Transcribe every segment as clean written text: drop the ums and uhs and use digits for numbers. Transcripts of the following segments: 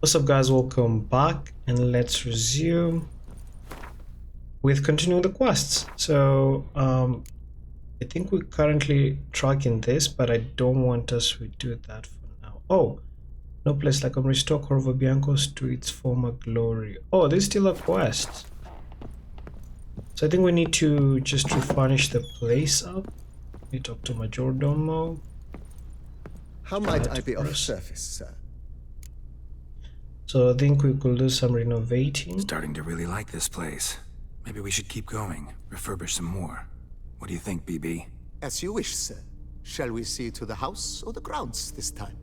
What's up, guys? Welcome back, and let's resume with continuing the quests. So I think we're currently tracking this, but I don't want us to do that for now. Oh, no place like restore Corvo Bianco's to its former glory. Oh, there's still a quest. So I think we need to just refurnish the place up. We talk to Majordomo. How might I be of service, sir? So I think we could do some renovating. Starting to really like this place. Maybe we should keep going, refurbish some more. What do you think, BB? As you wish, sir. Shall we see to the house or the grounds this time?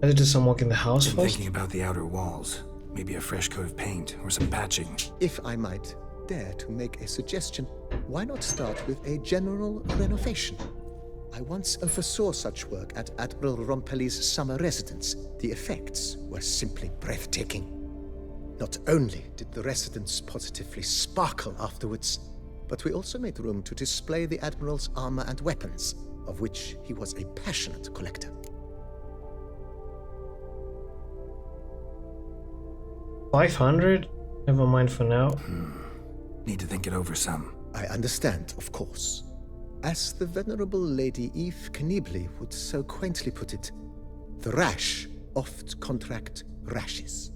Let's do some work in the house Been first. thinking about the outer walls. Maybe a fresh coat of paint or some patching. If I might dare to make a suggestion, why not start with a general renovation? I once oversaw such work at Admiral Rompelli's summer residence. The effects were simply breathtaking. Not only did the residence positively sparkle afterwards, but we also made room to display the Admiral's armor and weapons, of which he was a passionate collector. 500? Never mind for now. Need to think it over some. I understand, of course. As the venerable Lady Eve Knibley would so quaintly put it, the rash oft contract rashes.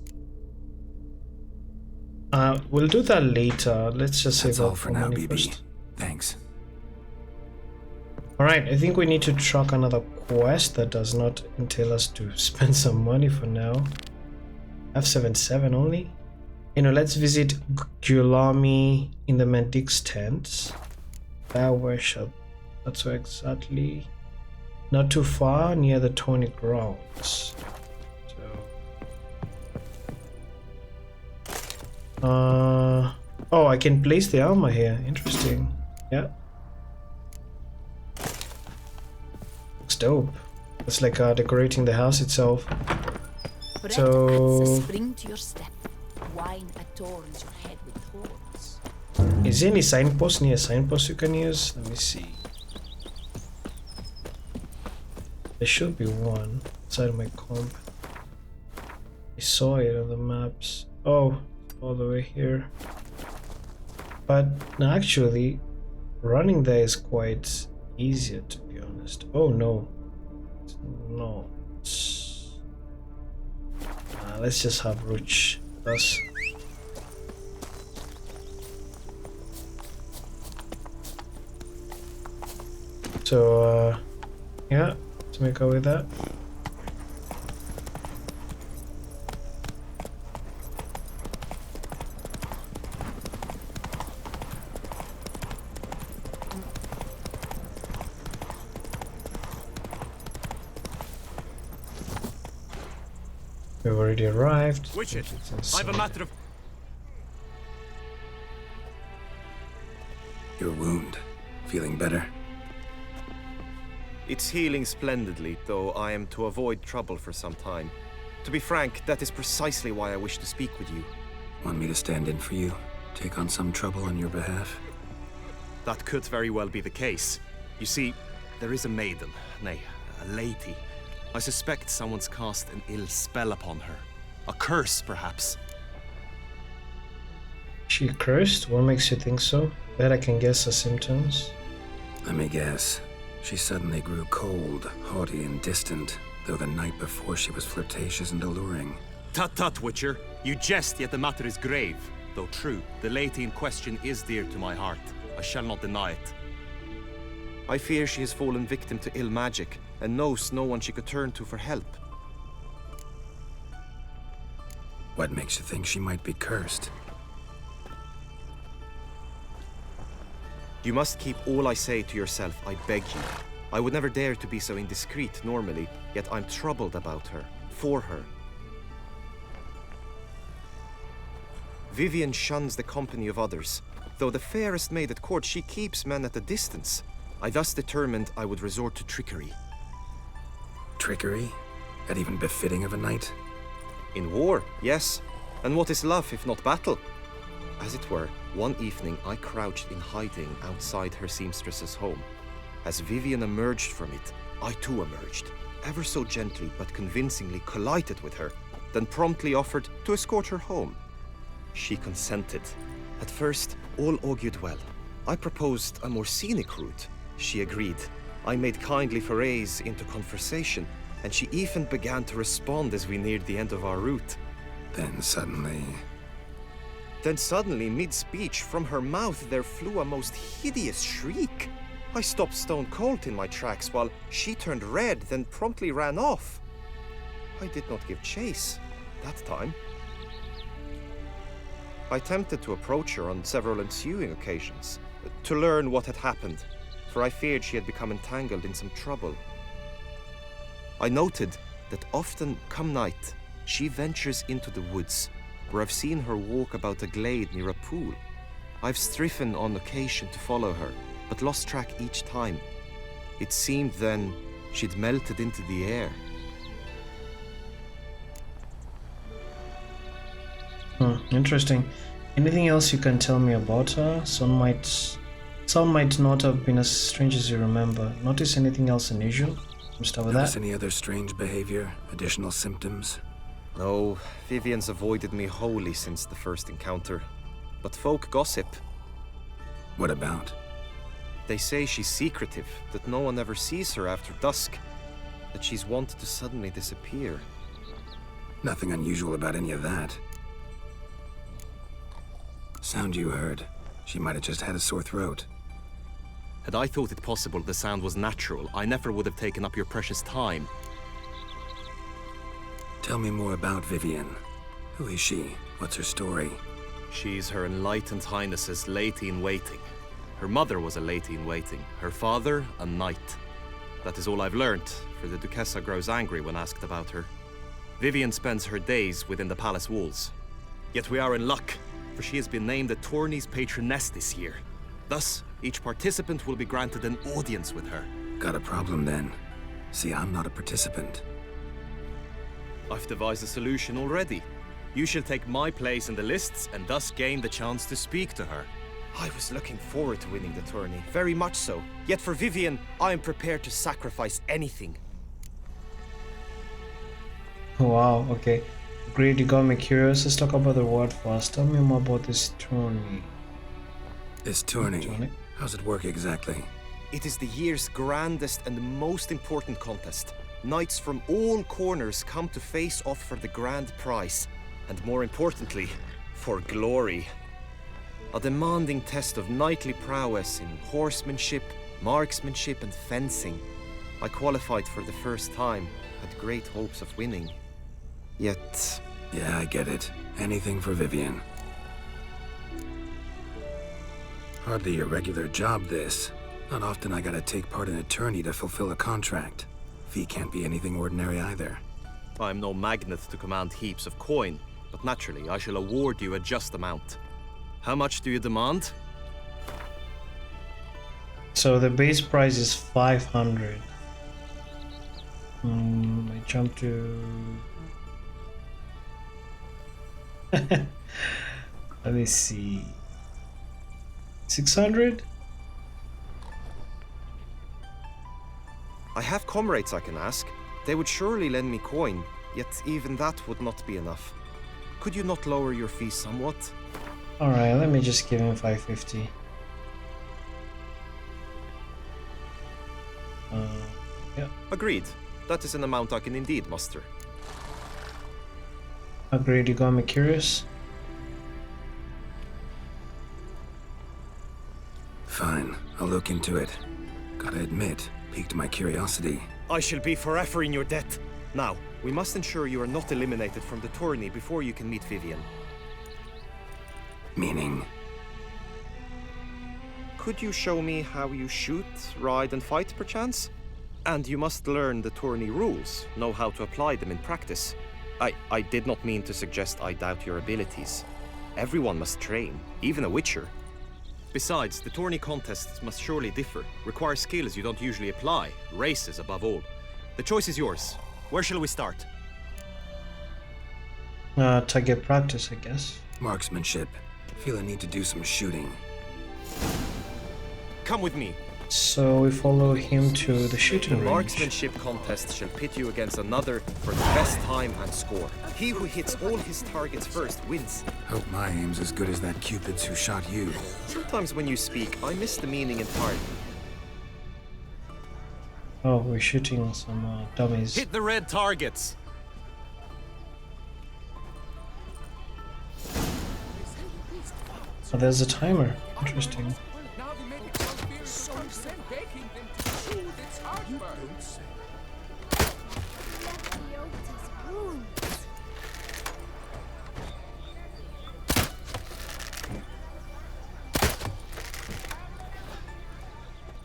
We'll do that later. Let's just save That's all up for now, money BB. first. Thanks. Alright, I think we need to track another quest that does not entail us to spend some money for now. F77 only. You know, let's visit Gulami in the Mendic's tent. That's where exactly. Not too far, near the Tony grounds. So oh, I can place the armor here. Interesting. Yeah. Looks dope. It's like decorating the house itself. Bread So adds a spring to your step. Wine adorns your head with thorns. is there any signpost near signpost you can use? Let me see. There should be one inside my comp. I saw it on the maps. Oh, all the way here. But no, actually, running there is quite easier, to be honest. Oh no, no. Let's just have Ruch. Thus. So yeah, let's make our way that. We've already arrived. Witcher, I've a matter of... Your wound. Feeling better? It's healing splendidly, though I am to avoid trouble for some time. To be frank, that is precisely why I wish to speak with you. Want me to stand in for you? Take on some trouble on your behalf? That could very well be the case. You see, there is a maiden, nay, a lady. I suspect someone's cast an ill spell upon her. A curse, perhaps. She cursed? What makes you think so? Bet I can guess the symptoms. Let me guess. She suddenly grew cold, haughty, and distant, though the night before she was flirtatious and alluring. Tut tut, Witcher. You jest, yet the matter is grave. Though true, the lady in question is dear to my heart. I shall not deny it. I fear she has fallen victim to ill magic, and knows no one she could turn to for help. What makes you think she might be cursed? You must keep all I say to yourself, I beg you. I would never dare to be so indiscreet normally, yet I'm troubled about her, for her. Vivian shuns the company of others. Though the fairest maid at court, she keeps men at a distance. I thus determined I would resort to trickery. Trickery? That even befitting of a knight? In war, yes. And what is love if not battle? As it were, one evening I crouched in hiding outside her seamstress's home. As Vivian emerged from it, I too emerged. ever so gently but convincingly collided with her, then promptly offered to escort her home. She consented. At first, all augured well. I proposed a more scenic route. She agreed. I made kindly forays into conversation, and she even began to respond as we neared the end of our route. Then suddenly, mid-speech, from her mouth there flew a most hideous shriek. I stopped stone cold in my tracks while she turned red, then promptly ran off. I did not give chase that time. I attempted to approach her on several ensuing occasions, to learn what had happened, for I feared she had become entangled in some trouble. I noted that often, come night, she ventures into the woods, where I've seen her walk about a glade near a pool. I've striven on occasion to follow her, but lost track each time. It seemed then she'd melted into the air. Interesting. Anything else you can tell me about her? Some might not have been as strange as you remember. Notice anything else unusual? Start with notice that. any other strange behavior, additional symptoms? No, Vivian's avoided me wholly since the first encounter. But folk gossip. What about? They say she's secretive, that no one ever sees her after dusk, that she's wont to suddenly disappear. Nothing unusual about any of that. Sound you heard. She might have just had a sore throat. Had I thought it possible the sound was natural, I never would have taken up your precious time. Tell me more about Vivian. Who is she? What's her story? She's Her Enlightened Highness's lady-in-waiting. Her mother was a lady-in-waiting, her father a knight. That is all I've learnt, for the Duchessa grows angry when asked about her. Vivian spends her days within the palace walls. Yet we are in luck, for she has been named the tourney's patroness this year. Thus, each participant will be granted an audience with her. Got a problem then. See, I'm not a participant. I've devised a solution already. You shall take my place in the lists and thus gain the chance to speak to her. I was looking forward to winning the tourney, very much so. Yet for Vivian, I am prepared to sacrifice anything. Wow, okay. Great, you got me curious. Let's talk about the reward first. Tell me more about this tourney. This tourney? How's it work exactly? It is the year's grandest and most important contest. Knights from all corners come to face off for the grand prize. And more importantly, for glory. A demanding test of knightly prowess in horsemanship, marksmanship and fencing. I qualified for the first time, had great hopes of winning. Yet... Yeah, I get it. Anything for Vivian. Hardly a regular job, this. Not often I gotta take part in a tourney to fulfill a contract. Fee can't be anything ordinary either. I'm no magnet to command heaps of coin, but naturally I shall award you a just amount. How much do you demand? So the base price is 500. I jump to... Let me see. 600? I have comrades I can ask. They would surely lend me coin, yet even that would not be enough. Could you not lower your fee somewhat? Alright, let me just give him 550. Yeah. Agreed. That is an amount I can indeed muster. Agreed, you got me curious. Fine, I'll look into it. Gotta admit, piqued my curiosity. I shall be forever in your debt. Now, we must ensure you are not eliminated from the tourney before you can meet Vivian. Meaning? Could you show me how you shoot, ride and fight, perchance? And you must learn the tourney rules, know how to apply them in practice. I did not mean to suggest I doubt your abilities. Everyone must train, even a witcher. Besides, the tourney contests must surely differ, require skills you don't usually apply, races above all. The choice is yours. Where shall we start? Target practice, I guess. Marksmanship. Feel I need to do some shooting. Come with me. So we follow him to the The shooting range. marksmanship contest shall pit you against another for the best time and score. He who hits all his targets first wins. Hope my aim's as good as that Cupid's who shot you. Sometimes when you speak, I miss the meaning entirely. Oh, we're shooting some dummies. Hit the red targets! Oh, there's a timer. Interesting.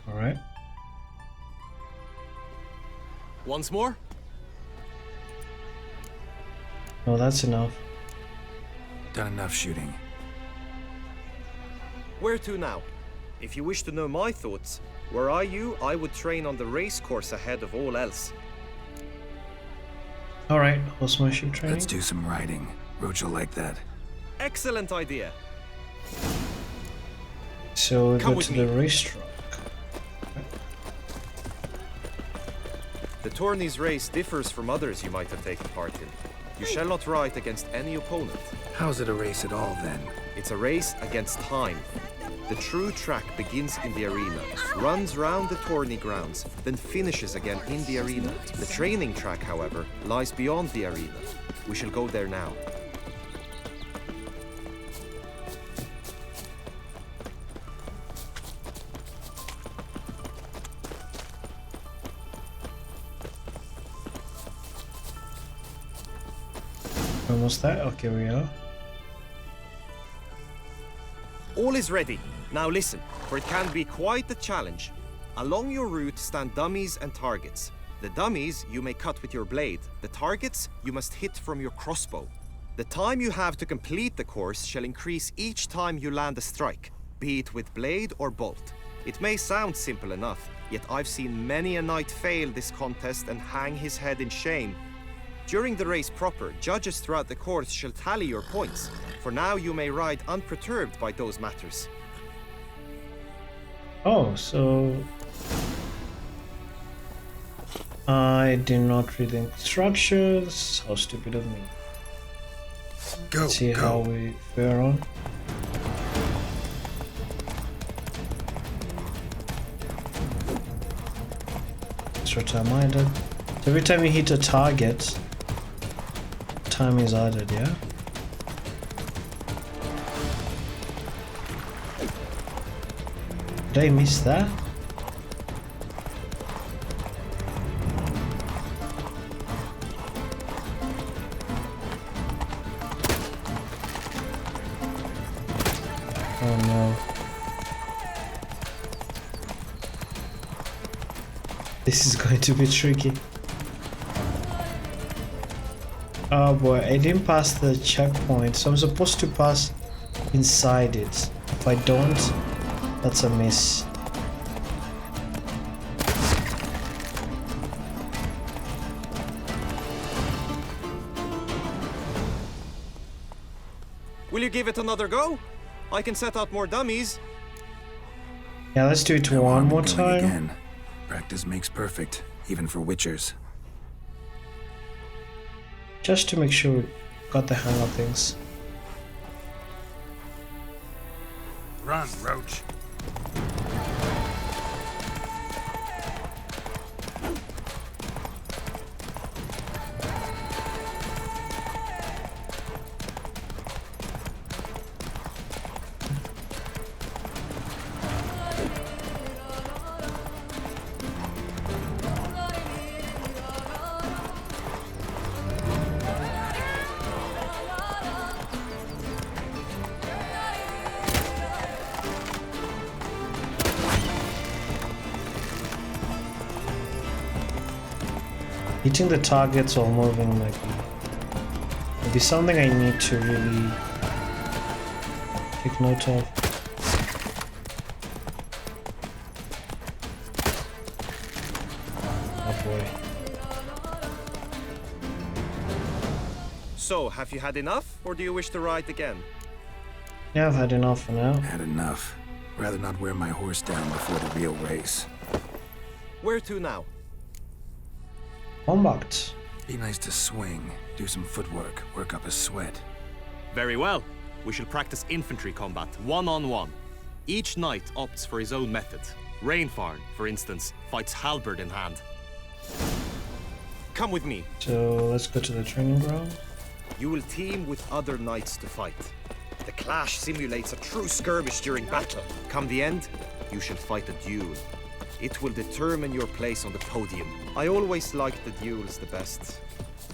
Alright. Once more? No, that's enough. Done enough shooting. Where to now? If you wish to know my thoughts, were I you, I would train on the race course ahead of all else. Alright, horsemanship training. Let's do some riding. Roach will like that. Excellent idea. So we Come go with to me. the racetrack. The tourney's race differs from others you might have taken part in. You shall not ride against any opponent. How's it a race at all, then? It's a race against time. The true track begins in the arena, runs round the tourney grounds, then finishes again in the arena. The training track, however, lies beyond the arena. We shall go there now. Almost there? Okay, we are. All is ready. Now listen, for it can be quite a challenge. Along your route stand dummies and targets. The dummies you may cut with your blade. The targets you must hit from your crossbow. The time you have to complete the course shall increase each time you land a strike, be it with blade or bolt. It may sound simple enough, yet I've seen many a knight fail this contest and hang his head in shame. During the race proper, judges throughout the course shall tally your points. For now you may ride unperturbed by those matters. Oh, so I did not read the instructions. How stupid of me. Go, Let's see go. how we fare on. Extra time added. So every time you hit a target, time is added, yeah? Did I miss that? Oh no. This is going to be tricky. Oh boy, I didn't pass the checkpoint, so I'm supposed to pass inside it. If I don't, that's a miss. Will you give it another go? I can set out more dummies. Yeah, let's do it Go one on, more going time. Again. Practice makes perfect, even for witchers. Just to make sure we got the hang of things. Run, Roach. Hitting the targets while moving might be something I need to really take note of. Oh boy. So, have you had enough, or do you wish to ride again? Yeah, I've had enough for now. Had enough. Rather not wear my horse down before the real race. Where to now? Combat. Be nice to swing, do some footwork, work up a sweat. Very well. We shall practice infantry combat, one-on-one. Each knight opts for his own method. Rainfarn, for instance, fights halberd in hand. Come with me. So let's go to the training ground. You will team with other knights to fight. The clash simulates a true skirmish during battle. Come the end, you shall fight a duel. It will determine your place on the podium. I always liked the duels the best,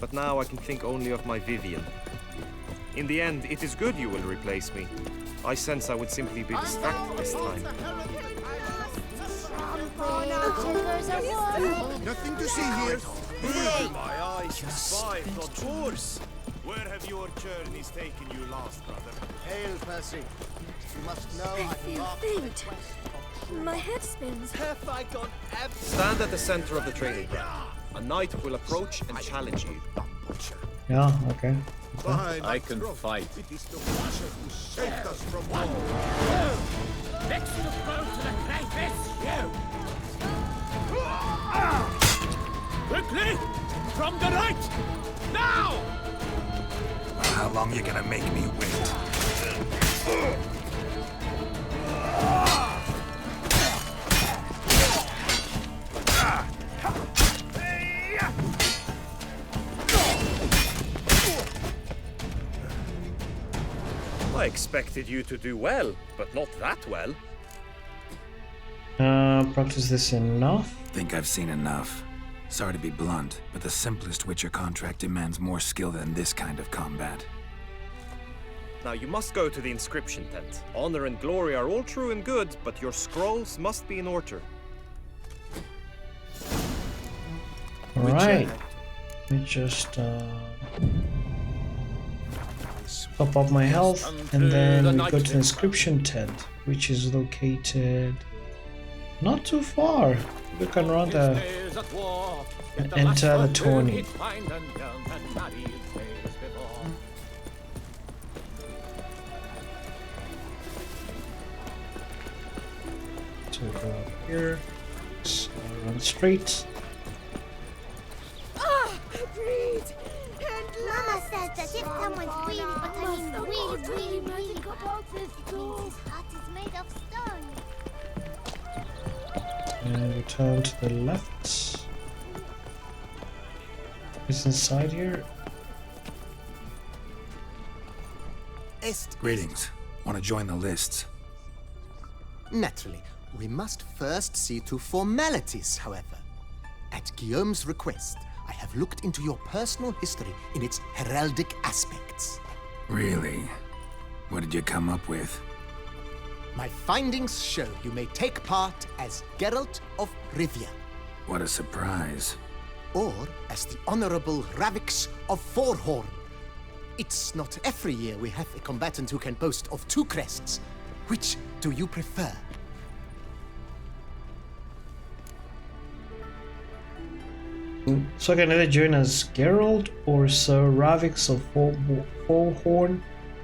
but now I can think only of my Vivian. In the end, it is good you will replace me. I sense I would simply be distracted this time. Nothing to see here. My eyes spy on tours. Where have your journeys taken you last, brother? Hail, Percy. You must know I feel faint. My head spins. Have I gone Stand at the center of the training ground. A knight will approach and challenge you. Yeah, okay. I can fight. It is the Russia who saved us from war. Next to go to the Crayfish, you! Quickly! From the right! Now! How long you gonna make me wait? I expected you to do well, but not that well. Practice this enough. Think I've seen enough. Sorry to be blunt, but the simplest Witcher contract demands more skill than this kind of combat. Now you must go to the inscription tent. Honor and glory are all true and good, but your scrolls must be in order. Alright. Let me just top up my health, and then we go to the inscription tent, which is located not too far. We can run the and enter the tourney. So we go up here, run straight. Breathe! Mama says that if someone's really, but I mean really means his heart is made of stone. And we turn to the left. It's inside here. Greetings. Want to join the lists? Naturally, we must first see to formalities, however. At Guillaume's request, I have looked into your personal history in its heraldic aspects. Really? What did you come up with? My findings show you may take part as Geralt of Rivia, What a surprise. or as the Honorable Ravix of Forhorn. It's not every year we have a combatant who can boast of two crests. Which do you prefer? So I can either join as Geralt or Sir Ravix of Forhorn,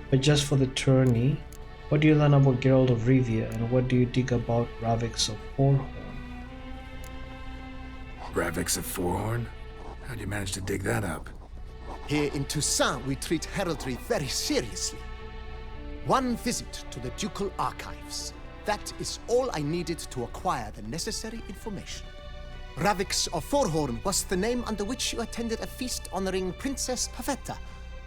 but just for the tourney. What do you learn about Geralt of Rivia, and what do you dig about Ravix of Forhorn? Ravix of Forhorn? How'd you manage to dig that up? Here in Toussaint, we treat heraldry very seriously. One visit to the ducal archives. That is all I needed to acquire the necessary information. Ravix of Forhorn was the name under which you attended a feast honoring Princess Pavetta,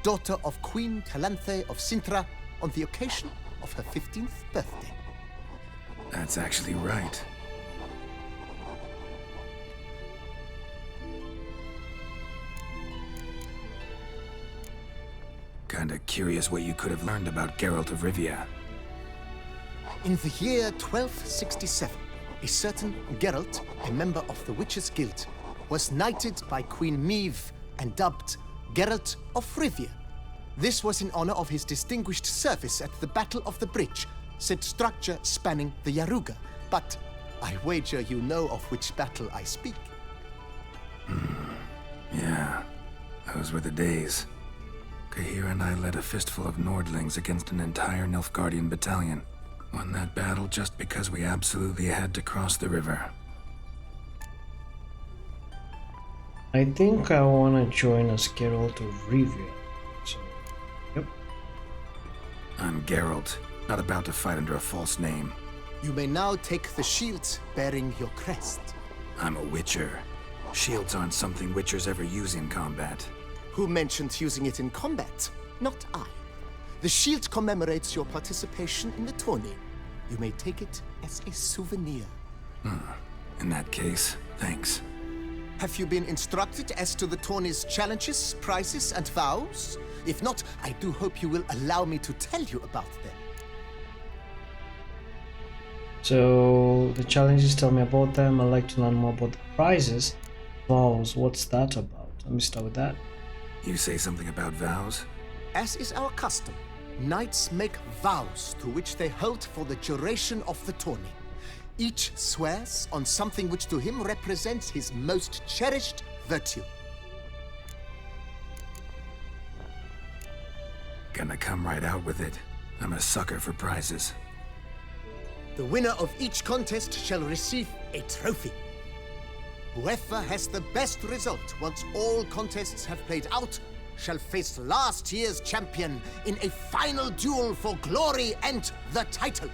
daughter of Queen Calanthe of Sintra, on the occasion of her 15th birthday. That's actually right. Kinda curious what you could have learned about Geralt of Rivia. In the year 1267, a certain Geralt, a member of the Witches' Guild, was knighted by Queen Meve and dubbed Geralt of Rivia. This was in honor of his distinguished service at the Battle of the Bridge, said structure spanning the Yaruga. But I wager you know of which battle I speak. Yeah, those were the days. Kahir and I led a fistful of Nordlings against an entire Nilfgaardian battalion. Won that battle just because we absolutely had to cross the river. I think I want to join as Geralt of Rivia. So, yep. I'm Geralt, not about to fight under a false name. You may now take the shield bearing your crest. I'm a witcher. Shields aren't something witchers ever use in combat. Who mentioned using it in combat? Not I. The shield commemorates your participation in the tourney. You may take it as a souvenir. In that case, thanks. Have you been instructed as to the tourney's challenges, prizes, and vows? If not, I do hope you will allow me to tell you about them. So the challenges, tell me about them. I'd like to learn more about the prizes. Vows, what's that about? Let me start with that. You say something about vows? As is our custom, knights make vows to which they hold for the duration of the tourney. Each swears on something which to him represents his most cherished virtue. Gonna come right out with it. I'm a sucker for prizes. The winner of each contest shall receive a trophy. Whoever has the best result once all contests have played out shall face last year's champion in a final duel for glory and the title.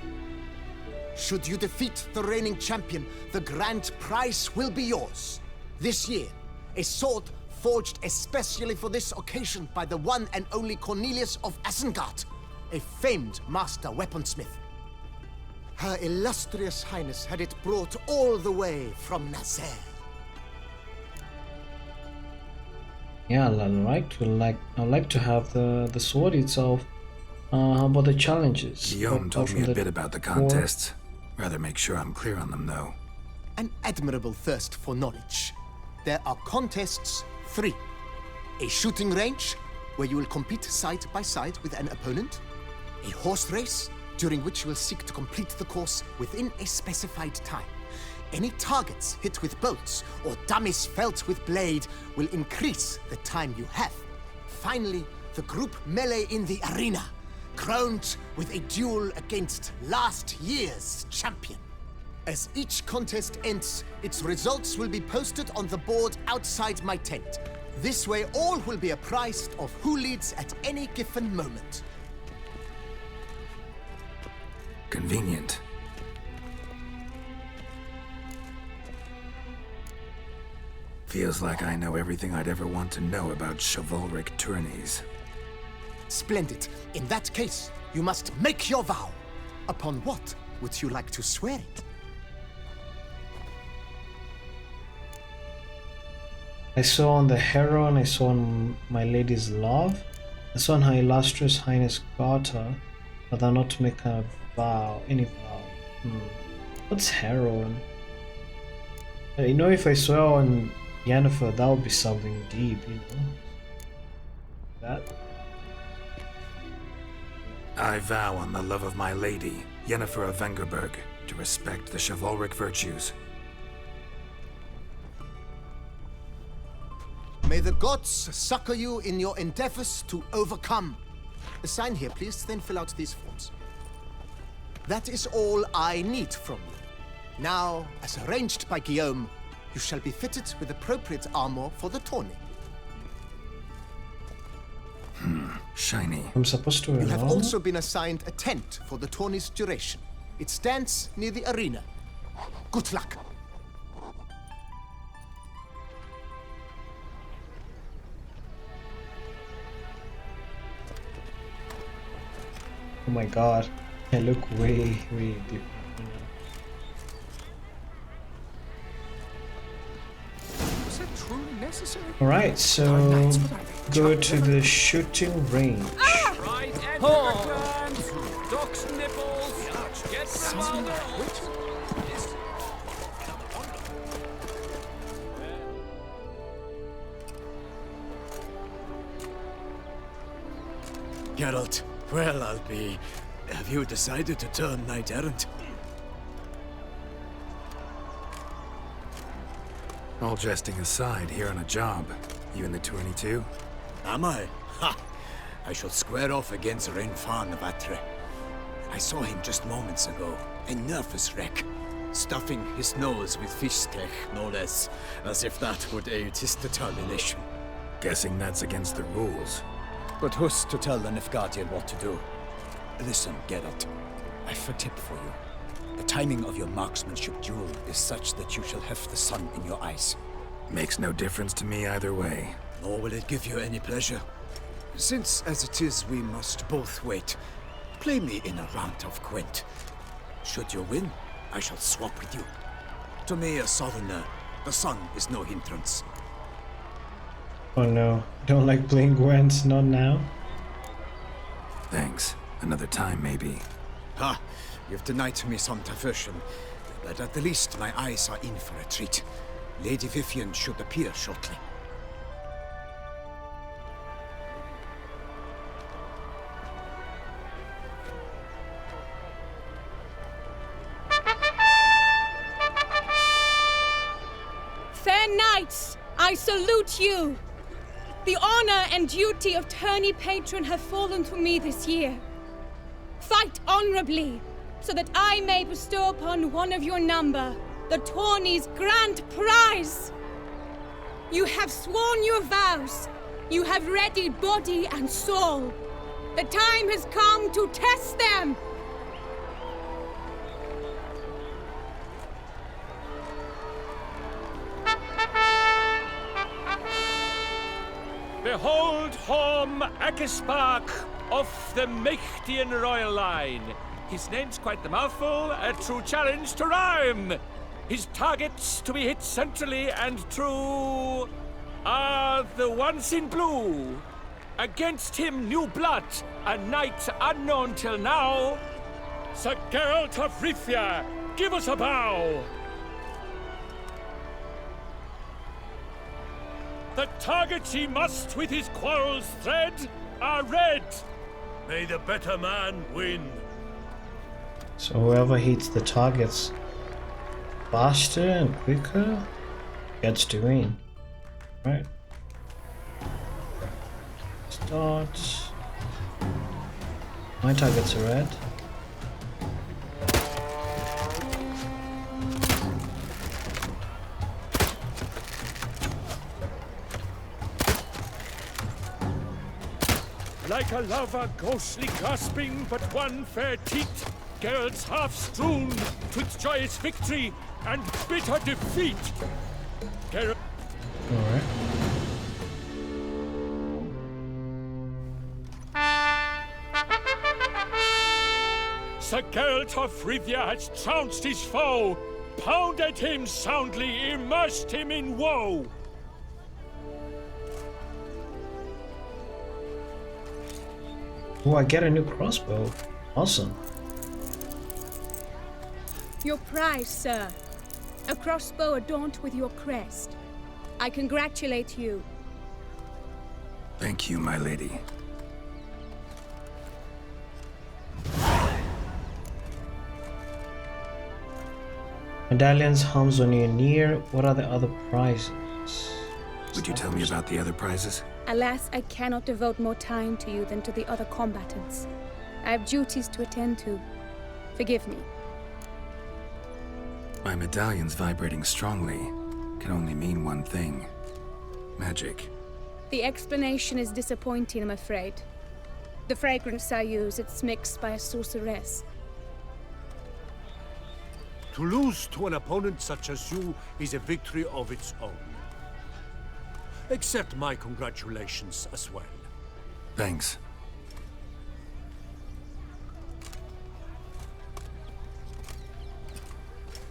Should you defeat the reigning champion, the grand prize will be yours. This year, a sword forged especially for this occasion by the one and only Cornelius of Isengard, a famed master weaponsmith. Her illustrious highness had it brought all the way from Nazaire. Yeah, I'd like to have the sword itself. How about the challenges? Guillaume told me a bit about the contests. Rather make sure I'm clear on them, though. An admirable thirst for knowledge. There are contests 3. A shooting range, where you will compete side by side with an opponent. A horse race, during which you will seek to complete the course within a specified time. Any targets hit with bolts or dummies felt with blade will increase the time you have. Finally, the group melee in the arena, crowned with a duel against last year's champion. As each contest ends, its results will be posted on the board outside my tent. This way, all will be apprised of who leads at any given moment. Convenient. Feels like I know everything I'd ever want to know about chivalric tourneys. Splendid. In that case, you must make your vow. Upon what would you like to swear it? I saw on the Heron, I saw on My Lady's Love, I saw on Her Illustrious Highness Garter, but I'm not to make a vow, any vow. What's Heron? You know, if I swear on Yennefer, that would be something deep, you know? That? I vow on the love of my lady, Yennefer of Vengerberg, to respect the chivalric virtues. May the gods succor you in your endeavors to overcome. Sign here, please, then fill out these forms. That is all I need from you. Now, as arranged by Guillaume, you shall be fitted with appropriate armor for the tourney. Shiny. I'm supposed to You have allow? also been assigned a tent for the tourney's duration. It stands near the arena. Good luck. Oh my god, I look way deep. Was it truly necessary? Alright, so go to the shooting range. Right and returns. Duck's nipples. Get some Geralt, well, I'll be. Have you decided to turn knight errant? All jesting aside, here on a job. You in the tourney too? Am I? Ha! I shall square off against Renfan of Atre. I saw him just moments ago. A nervous wreck. Stuffing his nose with fishtech, no less. As if that would aid his determination. Guessing that's against the rules. But who's to tell the Nilfgaardian what to do? Listen, Geralt. I've a tip for you. The timing of your marksmanship duel is such that you shall have the sun in your eyes. Makes no difference to me either way. Nor will it give you any pleasure. Since, as it is, we must both wait, play me in a round of Gwent. Should you win, I shall swap with you. To me, a southerner, the sun is no hindrance. Oh no, don't like playing Gwent, not now. Thanks. Another time, maybe. Ha! You've denied me some diversion, but at the least my eyes are in for a treat. Lady Vivian should appear shortly. Fair knights, I salute you! The honor and duty of tourney patron have fallen to me this year. Fight honorably, so that I may bestow upon one of your number the tourney's grand prize. You have sworn your vows. You have readied body and soul. The time has come to test them. Behold Horm Akispark of the Mechtian royal line. His name's quite the mouthful, a true challenge to rhyme. His targets to be hit centrally and true are the ones in blue. Against him new blood, a knight unknown till now. Sir Geralt of Rivia, give us a bow. The targets he must with his quarrels thread are red. May the better man win. So whoever hits the targets faster and quicker gets to win. Right. Start. My targets are red. Like a lover ghostly gasping but one fair teat, Geralt's half strewn twixt joyous victory and bitter defeat. Geralt. Alright. Sir Geralt of Rivia has trounced his foe, pounded him soundly, immersed him in woe. Oh, I get a new crossbow. Awesome. Your prize, sir. A crossbow adorned with your crest. I congratulate you. Thank you, my lady. Medallions, harms when you're near. What are the other prizes? Would you tell me about the other prizes? Alas, I cannot devote more time to you than to the other combatants. I have duties to attend to. Forgive me. My medallion's vibrating strongly. Can only mean one thing. Magic. The explanation is disappointing, I'm afraid. The fragrance I use, it's mixed by a sorceress. To lose to an opponent such as you is a victory of its own. Accept my congratulations as well. Thanks.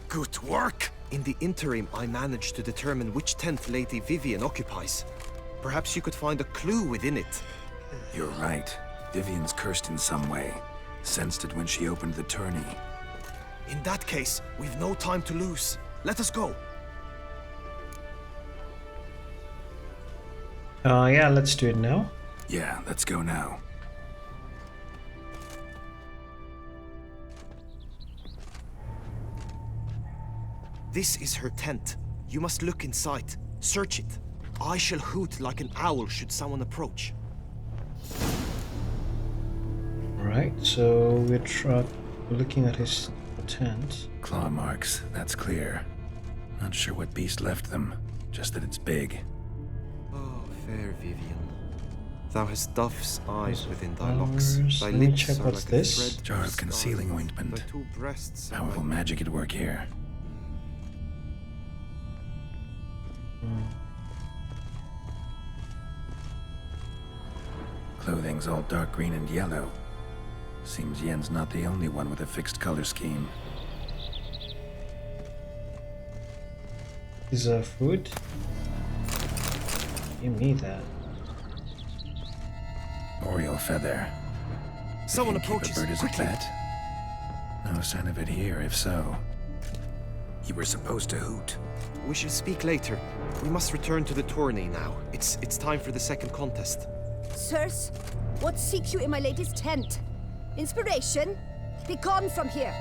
Good work! In the interim, I managed to determine which tent Lady Vivian occupies. Perhaps you could find a clue within it. You're right. Vivian's cursed in some way. Sensed it when she opened the tourney. In that case, we've no time to lose. Let us go. Yeah, let's do it now. Yeah, let's go now. This is her tent. You must look inside. Search it. I shall hoot like an owl should someone approach. Right, so we're looking at his tent. Claw marks, that's clear. Not sure what beast left them, just that it's big. Oh, fair Vivian. Thou hast dove's eyes within thy flowers. locks. Thy Let me lips check are what's like this. a thread Jar of through concealing stars. ointment. Thy two breasts are Powerful like- magic at work here. Clothing's all dark green and yellow. Seems Yen's not the only one with a fixed color scheme. Is food? Give me that. Oriole feather. Someone You can approaches. keep a bird as a Quickly. pet. No sign of it here, if so. You were supposed to hoot. We shall speak later. We must return to the tourney now. It's time for the second contest. Sirs, what seeks you in my lady's tent? Inspiration? Be gone from here.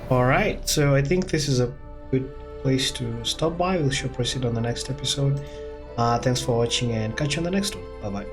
Alright, so I think this is a good place to stop by. We shall proceed on the next episode. Thanks for watching and catch you on the next one. Bye bye.